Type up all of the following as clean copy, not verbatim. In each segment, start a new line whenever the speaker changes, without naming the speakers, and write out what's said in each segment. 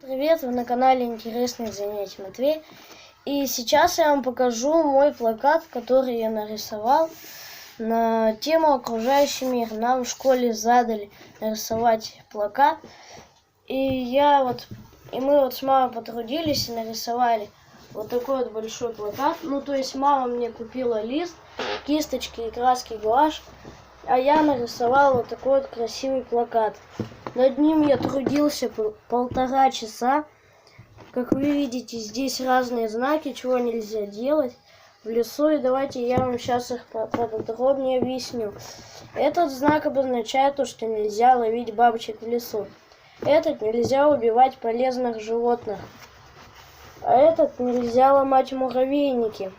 Привет, вы на канале Интересных занятий Матвей. И сейчас я вам покажу мой плакат, который я нарисовал на тему окружающий мир. Нам в школе задали нарисовать плакат. И мы с мамой потрудились и нарисовали вот такой вот большой плакат. То есть мама мне купила лист, кисточки и краски, гуашь. А я нарисовал вот такой вот красивый плакат. Над ним я трудился 1,5 часа. Как вы видите, здесь разные знаки, чего нельзя делать в лесу. И давайте я вам сейчас их подробнее объясню. Этот знак обозначает то, что нельзя ловить бабочек в лесу. Этот нельзя убивать полезных животных. А этот нельзя ломать муравейники.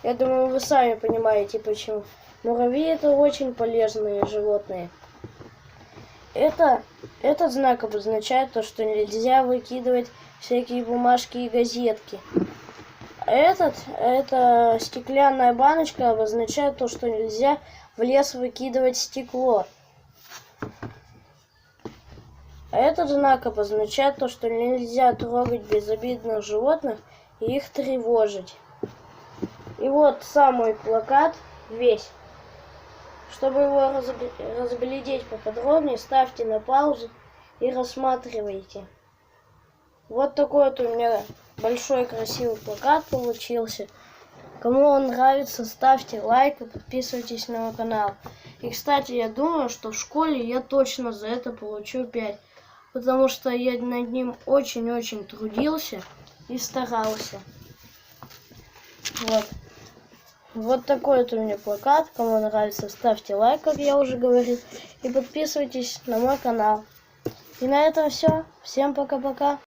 Я думаю, вы сами понимаете почему. Муравьи — это очень полезные животные. Этот знак обозначает то, что нельзя выкидывать всякие бумажки и газетки. А эта стеклянная баночка обозначает то, что нельзя в лес выкидывать стекло. А этот знак обозначает то, что нельзя трогать безобидных животных и их тревожить. И вот сам мой плакат весь. Чтобы его разглядеть поподробнее, ставьте на паузу и рассматривайте. Вот такой вот у меня большой красивый плакат получился. Кому он нравится, ставьте лайк и подписывайтесь на мой канал. И, кстати, я думаю, что в школе я точно за это получу 5. Потому что я над ним очень-очень трудился и старался. Вот такой вот у меня плакат. Кому нравится, ставьте лайк, как я уже говорил. И подписывайтесь на мой канал. И на этом все. Всем пока-пока.